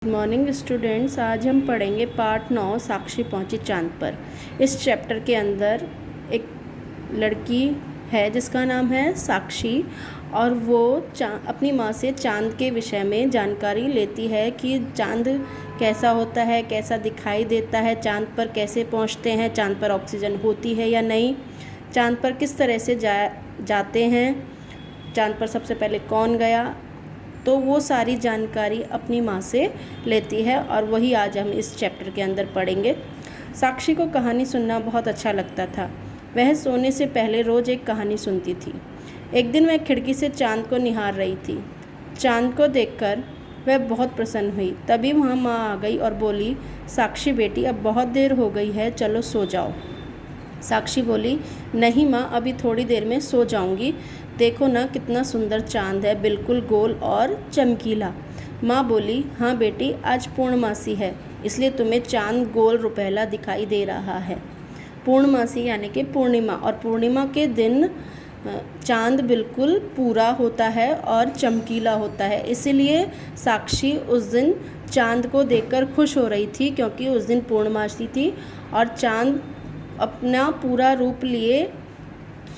Good morning students. आज हम पढ़ेंगे पार्ट 9 साक्षी पहुंची चांद पर। इस चैप्टर के अंदर एक लड़की है जिसका नाम है साक्षी और वो अपनी माँ से चांद के विषय में जानकारी लेती है कि चांद कैसा होता है, कैसा दिखाई देता है, चांद पर कैसे पहुंचते हैं, चांद पर ऑक्सीजन होती है या नहीं, चांद पर किस तरह से जाते हैं, चांद पर सबसे पहले कौन गया। तो वो सारी जानकारी अपनी माँ से लेती है और वही आज हम इस चैप्टर के अंदर पढ़ेंगे। साक्षी को कहानी सुनना बहुत अच्छा लगता था। वह सोने से पहले रोज़ एक कहानी सुनती थी। एक दिन वह खिड़की से चांद को निहार रही थी। चांद को देखकर वह बहुत प्रसन्न हुई। तभी वहाँ माँ आ गई और बोली, साक्षी बेटी, अब बहुत देर हो गई है, चलो सो जाओ। साक्षी बोली, नहीं माँ, अभी थोड़ी देर में सो जाऊंगी। देखो ना कितना सुंदर चांद है, बिल्कुल गोल और चमकीला। माँ बोली, हाँ बेटी, आज पूर्णमासी है, इसलिए तुम्हें चांद गोल रुपहला दिखाई दे रहा है। पूर्णमासी यानी कि पूर्णिमा, और पूर्णिमा के दिन चांद बिल्कुल पूरा होता है और चमकीला होता है। इसीलिए साक्षी उस दिन चांद को देखकर खुश हो रही थी, क्योंकि उस दिन पूर्णमासी थी और चांद अपना पूरा रूप लिए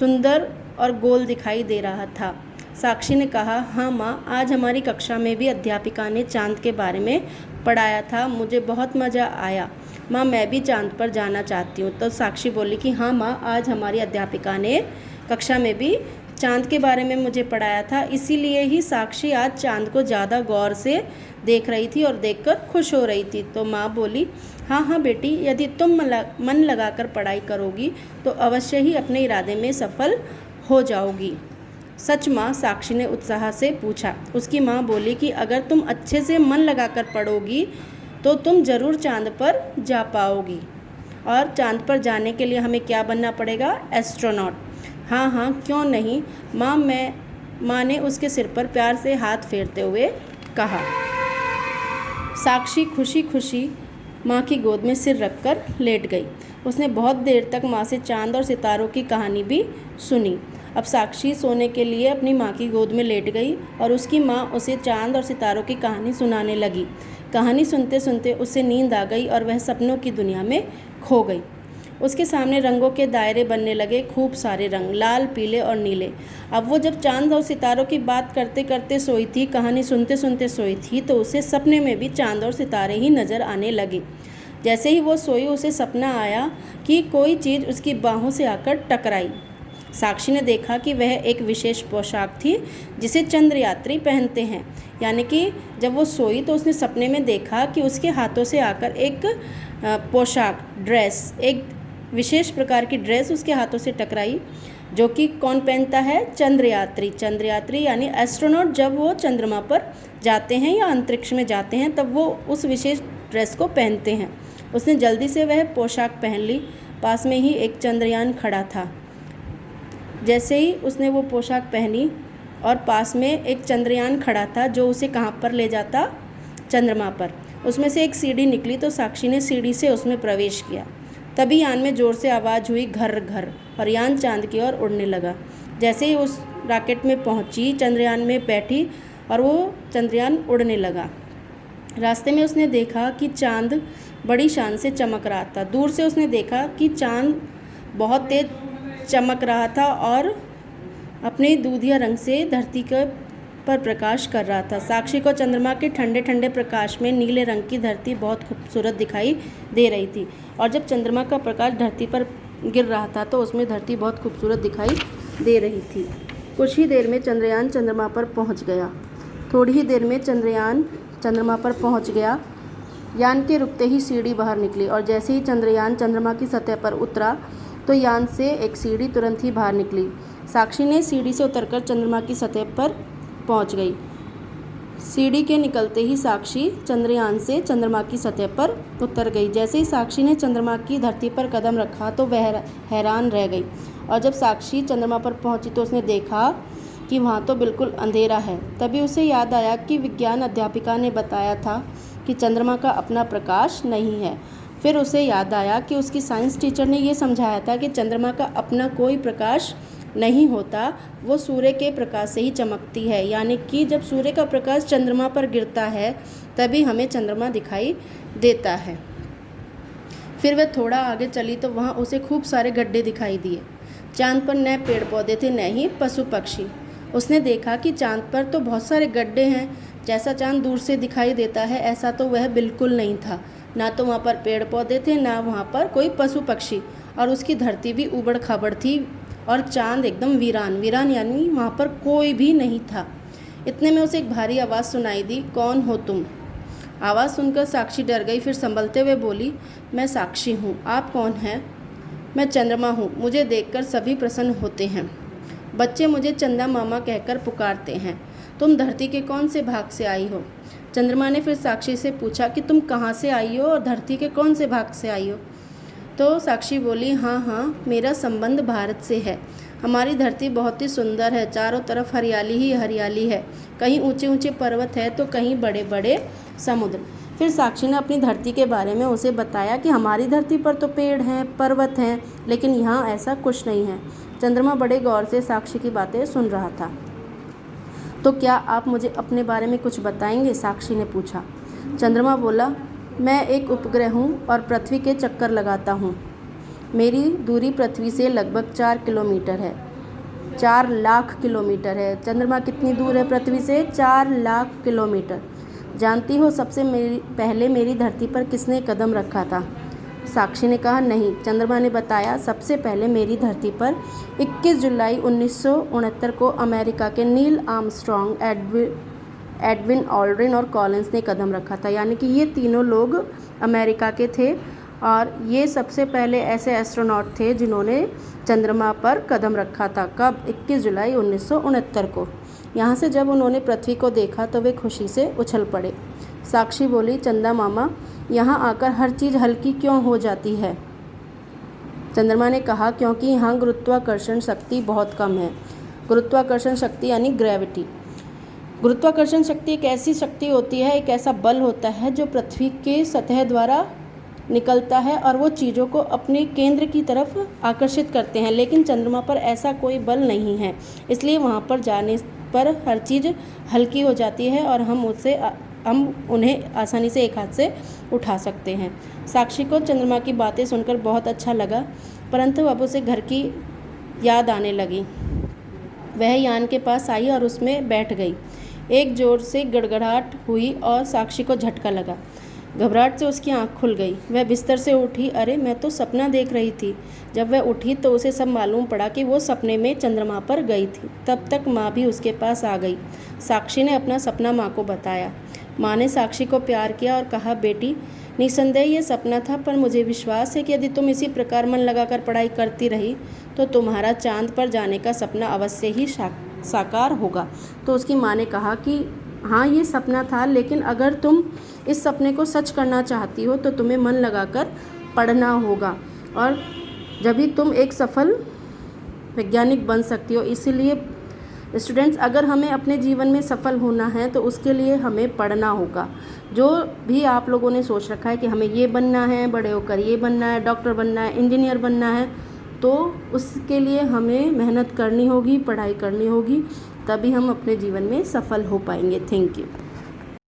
सुंदर और गोल दिखाई दे रहा था। साक्षी ने कहा, हाँ माँ, आज हमारी कक्षा में भी अध्यापिका ने चांद के बारे में पढ़ाया था, मुझे बहुत मज़ा आया। माँ, मैं भी चांद पर जाना चाहती हूँ। तो साक्षी बोली कि हाँ माँ, आज हमारी अध्यापिका ने कक्षा में भी चांद के बारे में मुझे पढ़ाया था, इसीलिए ही साक्षी आज चांद को ज़्यादा गौर से देख रही थी और देखकर खुश हो रही थी। तो माँ बोली, हाँ हाँ बेटी, यदि तुम मन लगाकर पढ़ाई करोगी तो अवश्य ही अपने इरादे में सफल हो जाओगी। सच माँ? साक्षी ने उत्साह से पूछा। उसकी माँ बोली कि अगर तुम अच्छे से मन लगाकर पढ़ोगी तो तुम ज़रूर चांद पर जा पाओगी। और चांद पर जाने के लिए हमें क्या बनना पड़ेगा? एस्ट्रोनॉट। हाँ हाँ, क्यों नहीं माँ, माँ ने उसके सिर पर प्यार से हाथ फेरते हुए कहा। साक्षी खुशी खुशी माँ की गोद में सिर रखकर लेट गई। उसने बहुत देर तक माँ से चांद और सितारों की कहानी भी सुनी। अब साक्षी सोने के लिए अपनी माँ की गोद में लेट गई और उसकी माँ उसे चांद और सितारों की कहानी सुनाने लगी। कहानी सुनते सुनते उसे नींद आ गई और वह सपनों की दुनिया में खो गई। उसके सामने रंगों के दायरे बनने लगे, खूब सारे रंग, लाल, पीले और नीले। अब वो जब चांद और सितारों की बात करते करते सोई थी, कहानी सुनते सुनते सोई थी, तो उसे सपने में भी चांद और सितारे ही नज़र आने लगे। जैसे ही वो सोई, उसे सपना आया कि कोई चीज़ उसकी बाहों से आकर टकराई। साक्षी ने देखा कि वह एक विशेष पोशाक थी जिसे चंद्रयात्री पहनते हैं। यानी कि जब वो सोई तो उसने सपने में देखा कि उसके हाथों से आकर एक पोशाक, ड्रेस, एक विशेष प्रकार की ड्रेस उसके हाथों से टकराई, जो कि कौन पहनता है? चंद्रयात्री। चंद्रयात्री यानी एस्ट्रोनॉट जब वो चंद्रमा पर जाते हैं या अंतरिक्ष में जाते हैं तब वो उस विशेष ड्रेस को पहनते हैं। उसने जल्दी से वह पोशाक पहन ली। पास में ही एक चंद्रयान खड़ा था। जैसे ही उसने वो पोशाक पहनी और पास में एक चंद्रयान खड़ा था जो उसे कहाँ पर ले जाता? चंद्रमा पर। उसमें से एक सीढ़ी निकली तो साक्षी ने सीढ़ी से उसमें प्रवेश किया। तभी यान में ज़ोर से आवाज़ हुई, घर घर, और यान चांद की ओर उड़ने लगा। जैसे ही उस रॉकेट में पहुंची, चंद्रयान में बैठी और वो चंद्रयान उड़ने लगा। रास्ते में उसने देखा कि चांद बड़ी शान से चमक रहा था। दूर से उसने देखा कि चांद बहुत तेज चमक रहा था और अपने दूधिया रंग से धरती पर प्रकाश कर रहा था। साक्षी को चंद्रमा के ठंडे ठंडे प्रकाश में नीले रंग की धरती बहुत खूबसूरत दिखाई दे रही थी। और जब चंद्रमा का प्रकाश धरती पर गिर रहा था तो उसमें धरती बहुत खूबसूरत दिखाई दे रही थी। कुछ ही देर में चंद्रयान चंद्रमा पर पहुंच गया। थोड़ी ही देर में चंद्रयान चंद्रमा पर पहुंच गया। यान के रुकते ही सीढ़ी बाहर निकली और जैसे ही चंद्रयान चंद्रमा की सतह पर उतरा तो यान से एक सीढ़ी तुरंत ही बाहर निकली। साक्षी ने सीढ़ी से उतरकर चंद्रमा की सतह पर पहुंच गई। सीढ़ी के निकलते ही साक्षी चंद्रयान से चंद्रमा की सतह पर उतर गई। जैसे ही साक्षी ने चंद्रमा की धरती पर कदम रखा तो वह हैरान रह गई। और जब साक्षी चंद्रमा पर पहुंची तो उसने देखा कि वहाँ तो बिल्कुल अंधेरा है। तभी उसे याद आया कि विज्ञान अध्यापिका ने बताया था कि चंद्रमा का अपना प्रकाश नहीं है। फिर उसे याद आया कि उसकी साइंस टीचर ने ये समझाया था कि चंद्रमा का अपना कोई प्रकाश नहीं होता, वो सूर्य के प्रकाश से ही चमकती है। यानी कि जब सूर्य का प्रकाश चंद्रमा पर गिरता है तभी हमें चंद्रमा दिखाई देता है। फिर वह थोड़ा आगे चली तो वहाँ उसे खूब सारे गड्ढे दिखाई दिए। चाँद पर न पेड़ पौधे थे, न ही पशु पक्षी। उसने देखा कि चाँद पर तो बहुत सारे गड्ढे हैं। जैसा चाँद दूर से दिखाई देता है ऐसा तो वह बिल्कुल नहीं था। ना तो वहाँ पर पेड़ पौधे थे, ना वहाँ पर कोई पशु पक्षी, और उसकी धरती भी ऊबड़ खाबड़ थी और चाँद एकदम वीरान वीरान, यानी वहाँ पर कोई भी नहीं था। इतने में उसे एक भारी आवाज़ सुनाई दी, कौन हो तुम? आवाज़ सुनकर साक्षी डर गई। फिर संभलते हुए बोली, मैं साक्षी हूँ। आप कौन हैं? मैं चंद्रमा हूँ। मुझे देखकर सभी प्रसन्न होते हैं। बच्चे मुझे चंदा मामा कहकर पुकारते हैं। तुम धरती के कौन से भाग से आई हो? चंद्रमा ने फिर साक्षी से पूछा कि तुम कहाँ से आई हो और धरती के कौन से भाग से आई हो? तो साक्षी बोली, हाँ, मेरा संबंध भारत से है। हमारी धरती बहुत ही सुंदर है, चारों तरफ हरियाली ही हरियाली है। कहीं ऊंचे ऊंचे पर्वत है तो कहीं बड़े बड़े समुद्र। फिर साक्षी ने अपनी धरती के बारे में उसे बताया कि हमारी धरती पर तो पेड़ हैं, पर्वत हैं, लेकिन यहाँ ऐसा कुछ नहीं है। चंद्रमा बड़े गौर से साक्षी की बातें सुन रहा था। तो क्या आप मुझे अपने बारे में कुछ बताएंगे? साक्षी ने पूछा। चंद्रमा बोला, मैं एक उपग्रह हूँ और पृथ्वी के चक्कर लगाता हूँ। मेरी दूरी पृथ्वी से लगभग 4 किलोमीटर है। 4 लाख किलोमीटर है। चंद्रमा कितनी दूर है पृथ्वी से? 4 लाख किलोमीटर। जानती हो सबसे पहले मेरी धरती पर किसने कदम रखा था? साक्षी ने कहा, नहीं। चंद्रमा ने बताया, सबसे पहले मेरी धरती पर 21 जुलाई 1969 को अमेरिका के नील आर्मस्ट्रॉन्ग, एडविन ऑल्ड्रिन और कॉलिंस ने कदम रखा था। यानी कि ये तीनों लोग अमेरिका के थे और ये सबसे पहले ऐसे एस्ट्रोनॉट थे जिन्होंने चंद्रमा पर कदम रखा था। कब? 21 जुलाई 1969 को। यहाँ से जब उन्होंने पृथ्वी को देखा तो वे खुशी से उछल पड़े। साक्षी बोली, चंदा मामा, यहाँ आकर हर चीज़ हल्की क्यों हो जाती है? चंद्रमा ने कहा, क्योंकि यहाँ गुरुत्वाकर्षण शक्ति बहुत कम है। गुरुत्वाकर्षण शक्ति यानी ग्रेविटी। गुरुत्वाकर्षण शक्ति एक ऐसी शक्ति होती है, एक ऐसा बल होता है जो पृथ्वी के सतह द्वारा निकलता है और वो चीज़ों को अपने केंद्र की तरफ आकर्षित करते हैं। लेकिन चंद्रमा पर ऐसा कोई बल नहीं है, इसलिए वहाँ पर जाने पर हर चीज़ हल्की हो जाती है और हम उन्हें आसानी से एक हाथ से उठा सकते हैं। साक्षी को चंद्रमा की बातें सुनकर बहुत अच्छा लगा, परंतु अब उसे घर की याद आने लगी। वह यान के पास आई और उसमें बैठ गई। एक जोर से गड़गड़ाहट हुई और साक्षी को झटका लगा। घबराहट से उसकी आंख खुल गई। वह बिस्तर से उठी। अरे, मैं तो सपना देख रही थी। जब वह उठी तो उसे सब मालूम पड़ा कि वो सपने में चंद्रमा पर गई थी। तब तक माँ भी उसके पास आ गई। साक्षी ने अपना सपना माँ को बताया। माँ ने साक्षी को प्यार किया और कहा, बेटी, निसंदेह ये सपना था, पर मुझे विश्वास है कि यदि तुम इसी प्रकार मन लगाकर पढ़ाई करती रही तो तुम्हारा चांद पर जाने का सपना अवश्य ही साकार होगा। तो उसकी माँ ने कहा कि हाँ, ये सपना था, लेकिन अगर तुम इस सपने को सच करना चाहती हो तो तुम्हें मन लगाकर पढ़ना होगा और जब भी तुम एक सफल वैज्ञानिक बन सकती हो। इसीलिए स्टूडेंट्स, अगर हमें अपने जीवन में सफल होना है तो उसके लिए हमें पढ़ना होगा। जो भी आप लोगों ने सोच रखा है कि हमें ये बनना है, बड़े होकर ये बनना है, डॉक्टर बनना है, इंजीनियर बनना है, तो उसके लिए हमें मेहनत करनी होगी, पढ़ाई करनी होगी, तभी हम अपने जीवन में सफल हो पाएंगे। Thank you.